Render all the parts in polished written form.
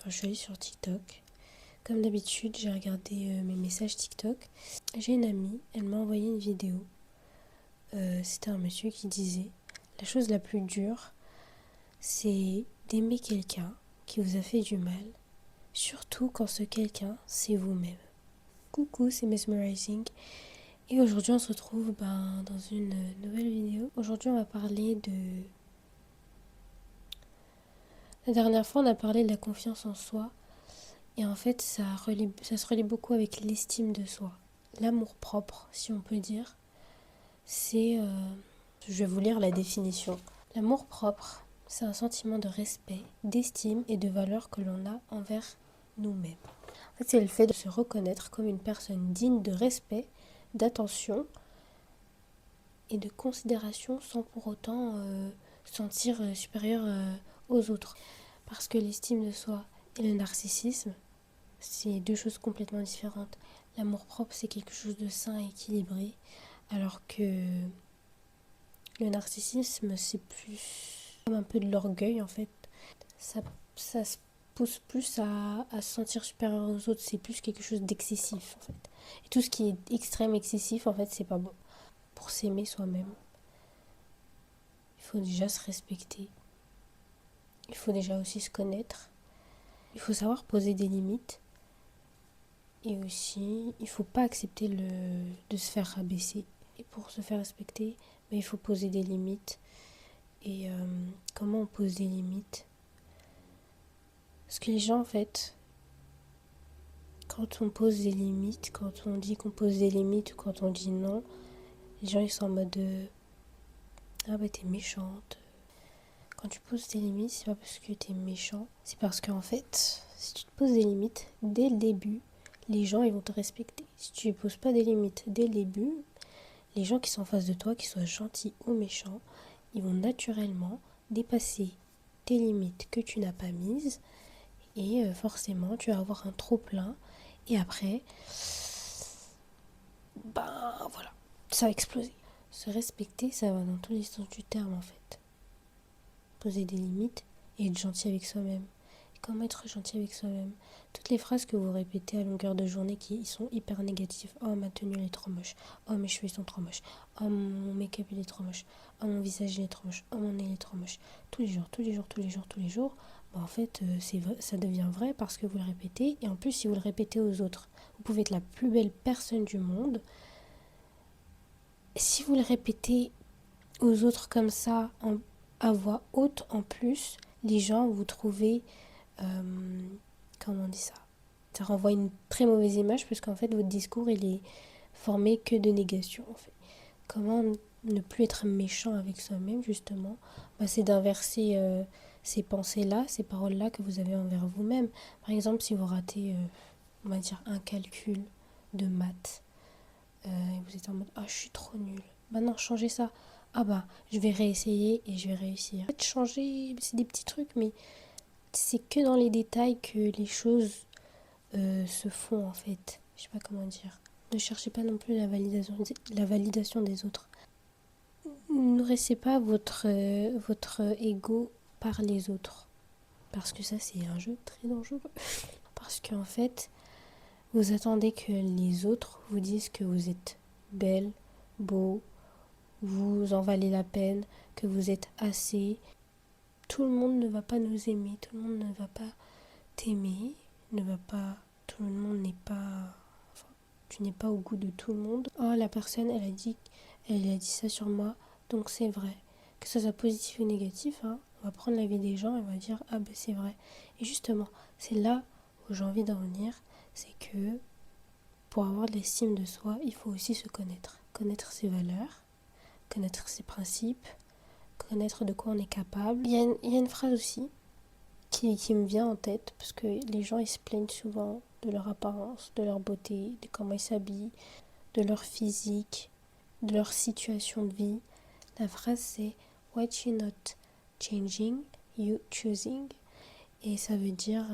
Enfin, je suis allée sur TikTok. Comme d'habitude, j'ai regardé mes messages TikTok. J'ai une amie, elle m'a envoyé une vidéo. C'était un monsieur qui disait: la chose la plus dure, c'est d'aimer quelqu'un qui vous a fait du mal, surtout quand ce quelqu'un, c'est vous-même. Coucou, c'est Mesmerizing. Et aujourd'hui, on se retrouve dans une nouvelle vidéo. Aujourd'hui, on va parler de... La dernière fois, on a parlé de la confiance en soi. Et en fait, ça se relie beaucoup avec l'estime de soi. L'amour propre, si on peut dire, c'est... je vais vous lire la définition. L'amour propre, c'est un sentiment de respect, d'estime et de valeur que l'on a envers nous-mêmes. En fait, c'est le fait de se reconnaître comme une personne digne de respect, d'attention et de considération sans pour autant se sentir supérieur aux autres. Parce que l'estime de soi et le narcissisme, c'est deux choses complètement différentes. L'amour-propre, c'est quelque chose de sain et équilibré, alors que le narcissisme, c'est plus comme un peu de l'orgueil, en fait. Ça se pousse plus à se sentir supérieur aux autres, c'est plus quelque chose d'excessif, en fait. Et tout ce qui est extrême, excessif, en fait, c'est pas bon. Pour s'aimer soi-même, il faut déjà se respecter. Il faut déjà aussi se connaître. Il faut savoir poser des limites. Et aussi, il ne faut pas accepter de se faire rabaisser. Et pour se faire respecter, il faut poser des limites. Et comment on pose des limites? Parce que les gens, en fait, quand on pose des limites, quand on dit qu'on pose des limites ou quand on dit non, les gens ils sont en mode ah bah t'es méchante. Quand tu poses des limites, c'est pas parce que t'es méchant, c'est parce qu'en fait, si tu te poses des limites dès le début, les gens ils vont te respecter. Si tu ne poses pas des limites dès le début, les gens qui sont en face de toi, qu'ils soient gentils ou méchants, ils vont naturellement dépasser tes limites que tu n'as pas mises et forcément tu vas avoir un trop plein et après, voilà, ça va exploser. Se respecter, ça va dans tous les sens du terme en fait. Poser des limites et être gentil avec soi-même. Comment être gentil avec soi-même? Toutes les phrases que vous répétez à longueur de journée qui sont hyper négatives. Oh, ma tenue elle est trop moche. Oh, mes cheveux sont trop moches. Oh, mon make-up il est trop moche. Oh, mon visage il est trop moche. Oh, mon nez il est trop moche. Tous les jours, tous les jours, tous les jours, tous les jours. En fait, ça devient vrai parce que vous le répétez. Et en plus, si vous le répétez aux autres, vous pouvez être la plus belle personne du monde. Si vous le répétez aux autres comme ça, à voix haute en plus, les gens vous trouvez... comment on dit ça? Ça renvoie une très mauvaise image puisqu'en fait votre discours il est formé que de négation en fait. Comment ne plus être méchant avec soi-même justement? C'est d'inverser ces pensées-là, ces paroles-là que vous avez envers vous-même. Par exemple, si vous ratez, on va dire, un calcul de maths, et vous êtes en mode ah je suis trop nulle. Non, changez ça. Ah je vais réessayer et je vais réussir. En fait, changer, c'est des petits trucs, mais c'est que dans les détails que les choses se font en fait. Je sais pas comment dire. Ne cherchez pas non plus la validation des autres. Nourrissez pas votre ego par les autres. Parce que ça, c'est un jeu très dangereux. Parce qu'en fait, vous attendez que les autres vous disent que vous êtes belle, beau, vous en valez la peine, que vous êtes assez. Tout le monde ne va pas nous aimer, tout le monde ne va pas t'aimer, ne va pas... Tout le monde n'est pas... Enfin, tu n'es pas au goût de tout le monde. Oh, la personne, elle a dit ça sur moi, donc c'est vrai. Que ça soit positif ou négatif, on va prendre l'avis des gens et on va dire, ah ben c'est vrai. Et justement, c'est là où j'ai envie d'en venir, c'est que pour avoir de l'estime de soi, il faut aussi se connaître. Connaître ses valeurs, connaître ses principes, connaître de quoi on est capable. Il y a une phrase aussi qui me vient en tête, parce que les gens ils se plaignent souvent de leur apparence, de leur beauté, de comment ils s'habillent, de leur physique, de leur situation de vie. La phrase c'est what you're not changing, you choosing. Et ça veut dire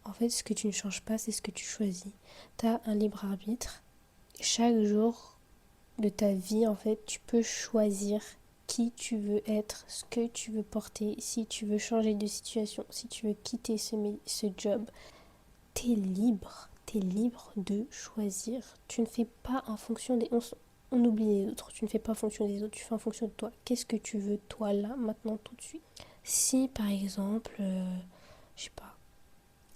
en fait ce que tu ne changes pas, c'est ce que tu choisis. Tu as un libre arbitre. Chaque jour de ta vie, en fait, tu peux choisir qui tu veux être, ce que tu veux porter, si tu veux changer de situation, si tu veux quitter ce job, t'es libre. T'es libre de choisir. Tu ne fais pas en fonction des... On oublie les autres. Tu ne fais pas en fonction des autres. Tu fais en fonction de toi. Qu'est-ce que tu veux, toi, là, maintenant, tout de suite? Si, par exemple, je sais pas,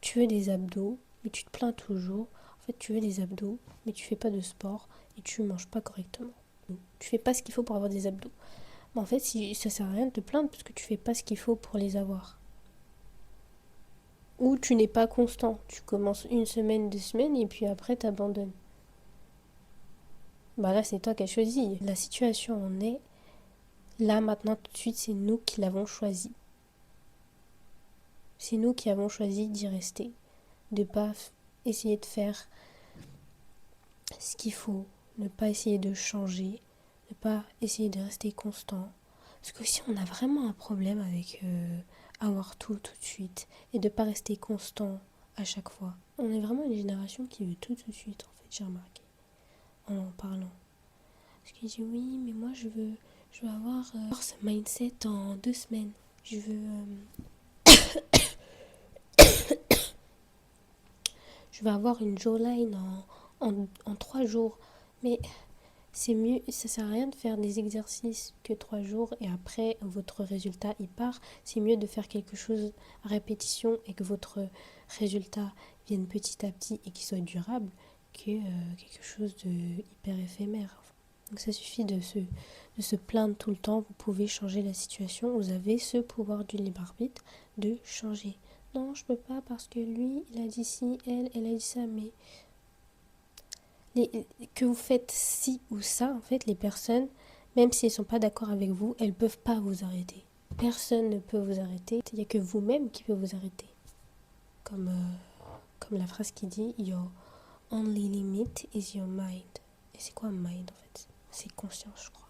tu veux des abdos, mais tu te plains toujours. En fait, tu veux des abdos, mais tu fais pas de sport et tu manges pas correctement. Tu fais pas ce qu'il faut pour avoir des abdos. Mais en fait, si, ça sert à rien de te plaindre parce que tu fais pas ce qu'il faut pour les avoir. Ou tu n'es pas constant. Tu commences une semaine, 2 semaines et puis après t'abandonnes. Bah là, c'est toi qui as choisi. La situation en est là maintenant tout de suite, c'est nous qui l'avons choisi. C'est nous qui avons choisi d'y rester, de pas essayer de faire ce qu'il faut, ne pas essayer de changer, ne pas essayer de rester constant. Parce que si on a vraiment un problème avec avoir tout de suite et de pas rester constant à chaque fois. On est vraiment une génération qui veut tout de suite en fait, j'ai remarqué en parlant. Parce qu'il dit oui, mais moi je veux avoir ce mindset en 2 semaines. Je veux avoir une jawline en 3 jours. Mais c'est mieux, ça sert à rien de faire des exercices que 3 jours et après votre résultat il part. C'est mieux de faire quelque chose à répétition et que votre résultat vienne petit à petit et qu'il soit durable que quelque chose de hyper éphémère. Donc ça suffit de se plaindre tout le temps. Vous pouvez changer la situation. Vous avez ce pouvoir du libre arbitre de changer. Non, je peux pas parce que lui, il a dit ci, elle a dit ça, mais que vous faites ci ou ça, en fait, les personnes, même si elles sont pas d'accord avec vous, elles peuvent pas vous arrêter. Personne ne peut vous arrêter. Il n'y a que vous-même qui peut vous arrêter. Comme la phrase qui dit Your only limit is your mind. Et c'est quoi mind en fait? C'est conscience, je crois.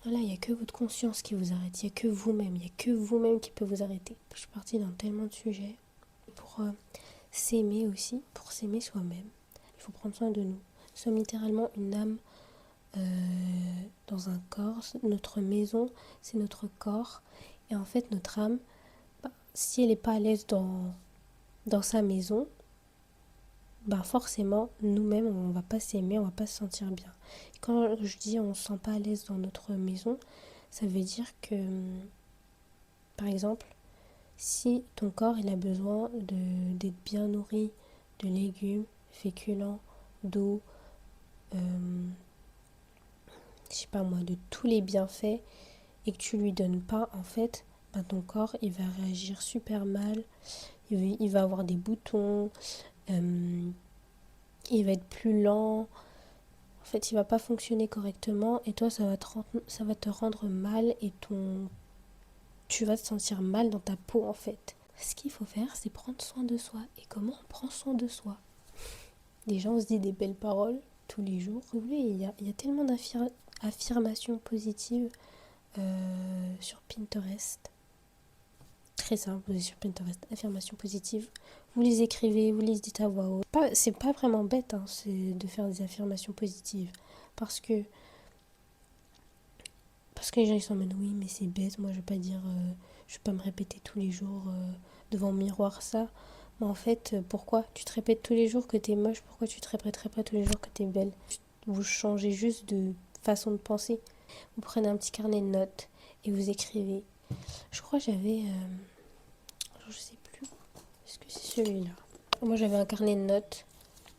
Voilà, il n'y a que votre conscience qui vous arrête. Il n'y a que vous-même. Il n'y a que vous-même qui peut vous arrêter. Je suis partie dans tellement de sujets. Pour s'aimer aussi, pour s'aimer soi-même, il faut prendre soin de nous. Nous sommes littéralement une âme dans un corps. Notre maison, c'est notre corps. Et en fait, notre âme, si elle n'est pas à l'aise dans sa maison, forcément, nous-mêmes, on ne va pas s'aimer, on ne va pas se sentir bien. Et quand je dis on ne se sent pas à l'aise dans notre maison, ça veut dire que, par exemple, si ton corps il a besoin d'être bien nourri de légumes, féculents, d'eau, je sais pas moi, de tous les bienfaits et que tu lui donnes pas, en fait, ton corps il va réagir super mal, il va avoir des boutons, il va être plus lent, en fait il va pas fonctionner correctement et toi ça va te rendre mal et tu vas te sentir mal dans ta peau en fait. Ce qu'il faut faire, c'est prendre soin de soi. Et comment on prend soin de soi? Déjà, on se dit des belles paroles tous les jours. Vous voyez, il y a tellement d'affirmations positives sur Pinterest. Très simple, vous allez sur Pinterest, affirmations positives. Vous les écrivez, vous les dites à voix haute. C'est pas vraiment bête c'est de faire des affirmations positives. Parce que les gens ils sont en mode oui mais c'est bête, moi je vais pas me répéter tous les jours devant le miroir ça. Mais en fait pourquoi tu te répètes tous les jours que t'es moche, pourquoi tu te répéterais pas tous les jours que t'es belle? Vous changez juste de façon de penser. Vous prenez un petit carnet de notes et vous écrivez. Je crois que j'avais je sais plus, est-ce que c'est celui-là? Moi j'avais un carnet de notes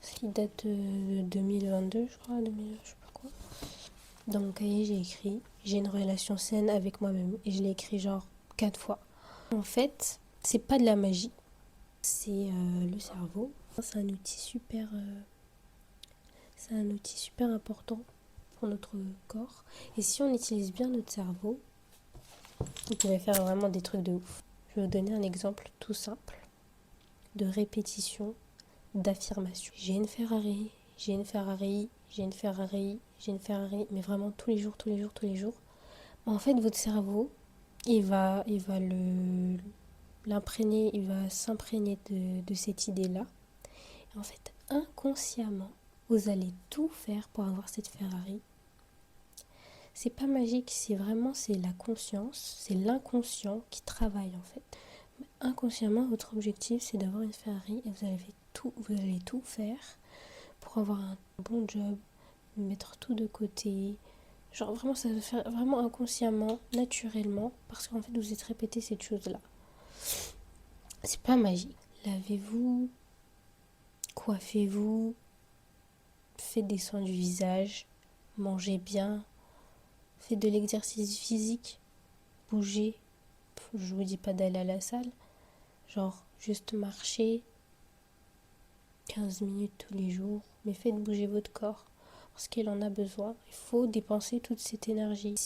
qui date de 2022 je crois, 2000, je sais pas quoi. Dans mon cahier, j'ai écrit j'ai une relation saine avec moi-même et je l'ai écrit genre 4 fois. En fait, c'est pas de la magie, c'est le cerveau. C'est un outil super important pour notre corps. Et si on utilise bien notre cerveau, on pourrait faire vraiment des trucs de ouf. Je vais vous donner un exemple tout simple de répétition, d'affirmation. J'ai une Ferrari, j'ai une Ferrari, j'ai une Ferrari, j'ai une Ferrari, mais vraiment tous les jours, tous les jours, tous les jours. En fait, votre cerveau, il va l'imprégner, il va s'imprégner de cette idée-là. Et en fait, inconsciemment, vous allez tout faire pour avoir cette Ferrari. C'est pas magique, c'est la conscience, c'est l'inconscient qui travaille en fait. Inconsciemment, votre objectif, c'est d'avoir une Ferrari et vous allez tout faire pour avoir un bon job, mettre tout de côté. Genre vraiment, ça va faire vraiment inconsciemment, naturellement, parce qu'en fait, vous êtes répété cette chose-là. C'est pas magique. Lavez-vous, coiffez-vous, faites des soins du visage, mangez bien, faites de l'exercice physique, bougez. Je vous dis pas d'aller à la salle, genre juste marcher 15 minutes tous les jours, mais faites bouger votre corps parce qu'il en a besoin. Il faut dépenser toute cette énergie.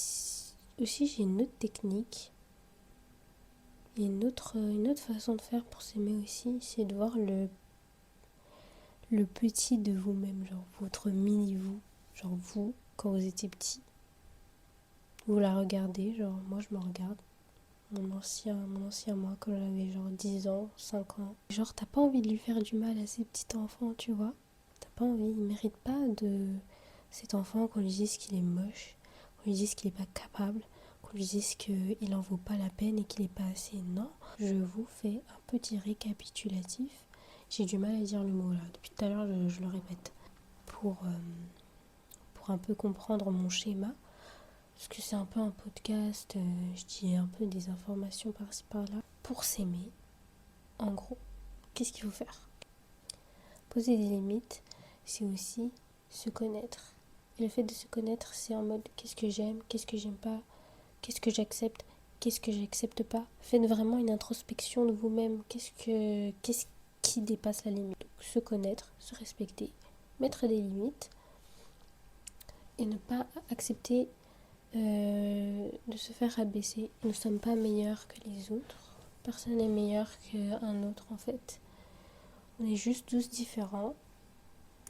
Aussi, j'ai une autre technique. Et une autre façon de faire pour s'aimer aussi, c'est de voir le petit de vous-même, genre votre mini-vous, genre vous, quand vous étiez petit. Vous la regardez, genre moi je me regarde, mon ancien moi quand j'avais genre 10 ans, 5 ans. Genre t'as pas envie de lui faire du mal à ces petits enfants, tu vois. T'as pas envie, il mérite pas de cet enfant qu'on lui dise qu'il est moche, qu'on lui dise qu'il est pas capable, qu'on lui dise qu'il en vaut pas la peine et qu'il est pas assez. Non, je vous fais un petit récapitulatif. J'ai du mal à dire le mot là, depuis tout à l'heure je le répète. Pour un peu comprendre mon schéma, parce que c'est un peu un podcast, je dis un peu des informations par-ci par-là. Pour s'aimer, en gros, qu'est-ce qu'il faut faire? Poser des limites, c'est aussi se connaître. Et le fait de se connaître, c'est en mode qu'est-ce que j'aime pas, qu'est-ce que j'accepte pas. Faites vraiment une introspection de vous-même. Qu'est-ce qui dépasse la limite? Donc, se connaître, se respecter, mettre des limites et ne pas accepter de se faire abaisser. Nous ne sommes pas meilleurs que les autres. Personne n'est meilleur qu'un autre en fait. On est juste tous différents.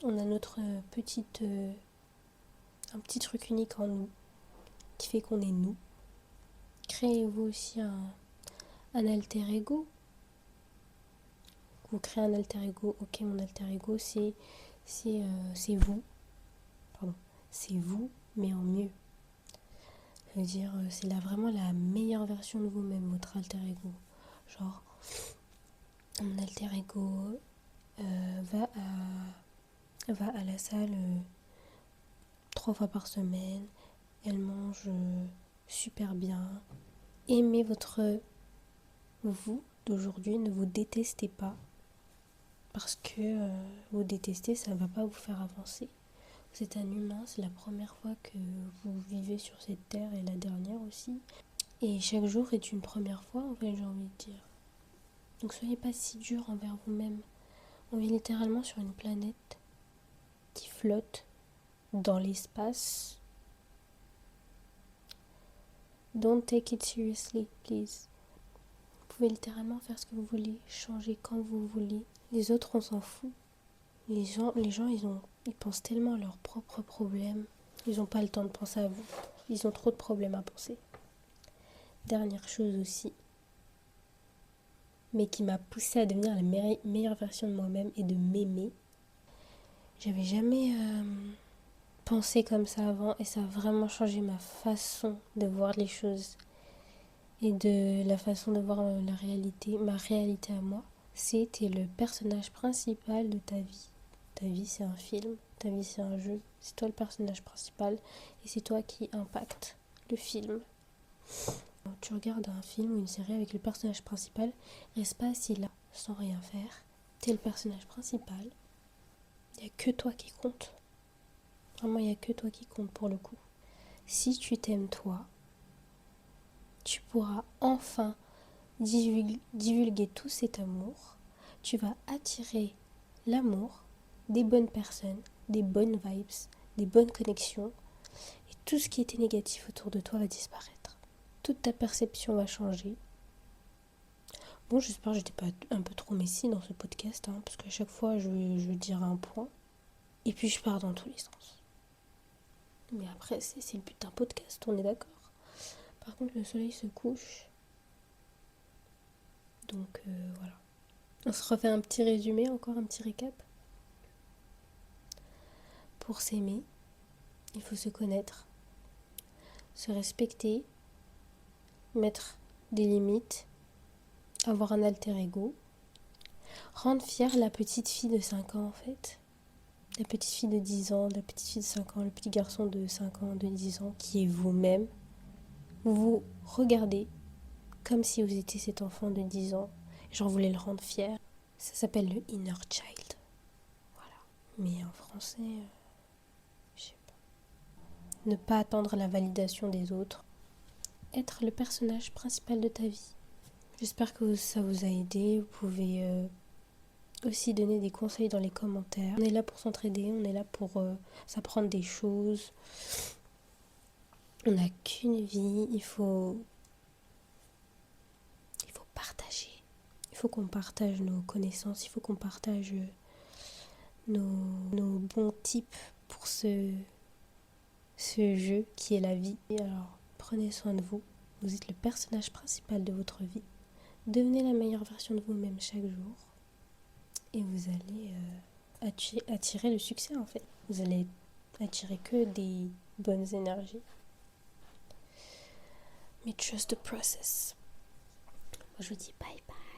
On a notre un petit truc unique en nous qui fait qu'on est nous. Créez-vous aussi un alter ego. Vous créez un alter ego. Ok, mon alter ego, c'est vous. Pardon. C'est vous, mais en mieux. Ça veut dire, c'est là vraiment la meilleure version de vous-même, votre alter ego. Genre, mon alter ego va à la salle 3 fois par semaine. Elle mange super bien. Aimez votre vous d'aujourd'hui. Ne vous détestez pas. Parce que vous détester, ça ne va pas vous faire avancer. Vous êtes un humain, c'est la première fois que vous vivez sur cette terre et la dernière aussi. Et chaque jour est une première fois, en fait, j'ai envie de dire. Donc soyez pas si dur envers vous-même. On vit littéralement sur une planète qui flotte dans l'espace. Don't take it seriously, please. Vous pouvez littéralement faire ce que vous voulez, changer quand vous voulez. Les autres, on s'en fout. Les gens ils pensent tellement à leurs propres problèmes. Ils n'ont pas le temps de penser à vous. Ils ont trop de problèmes à penser. Dernière chose aussi, mais qui m'a poussée à devenir la meilleure version de moi-même et de m'aimer. J'avais jamais pensé comme ça avant et ça a vraiment changé ma façon de voir les choses et de la façon de voir la réalité, ma réalité à moi. C'était le personnage principal de ta vie. Ta vie, c'est un film, ta vie, c'est un jeu. C'est toi le personnage principal et c'est toi qui impacte le film. Quand tu regardes un film ou une série avec le personnage principal, reste pas assis là, sans rien faire. T'es le personnage principal. Il n'y a que toi qui compte. Vraiment, il n'y a que toi qui compte pour le coup. Si tu t'aimes toi, tu pourras enfin divulguer tout cet amour. Tu vas attirer l'amour, des bonnes personnes, des bonnes vibes, des bonnes connexions. Et tout ce qui était négatif autour de toi va disparaître. Toute ta perception va changer. Bon, j'espère que j'étais pas un peu trop messie dans ce podcast, hein, parce qu'à chaque fois, je dirai un point. Et puis, je pars dans tous les sens. Mais après, c'est le but d'un podcast, on est d'accord. Par contre, le soleil se couche. Donc, voilà. On se refait un petit résumé, encore un petit récap. Pour s'aimer, il faut se connaître. se respecter, mettre des limites, avoir un alter ego, rendre fière la petite fille de 5 ans en fait, la petite fille de 10 ans, la petite fille de 5 ans, le petit garçon de 5 ans, de 10 ans, qui est vous-même. Vous regardez comme si vous étiez cet enfant de 10 ans. J'en voulais le rendre fier. Ça s'appelle le inner child. Voilà. Mais en français, je sais pas. Ne pas attendre la validation des autres. Être le personnage principal de ta vie. J'espère que ça vous a aidé. Vous pouvez aussi donner des conseils dans les commentaires. On est là pour s'entraider, on est là pour s'apprendre des choses. On n'a qu'une vie, il faut partager. Il faut qu'on partage nos connaissances, il faut qu'on partage nos bons tips pour ce jeu qui est la vie. Et alors, prenez soin de vous. Vous êtes le personnage principal de votre vie. Devenez la meilleure version de vous-même chaque jour. Et vous allez attirer le succès en fait. Vous allez attirer que des bonnes énergies. Mais trust the process. Moi je vous dis bye bye.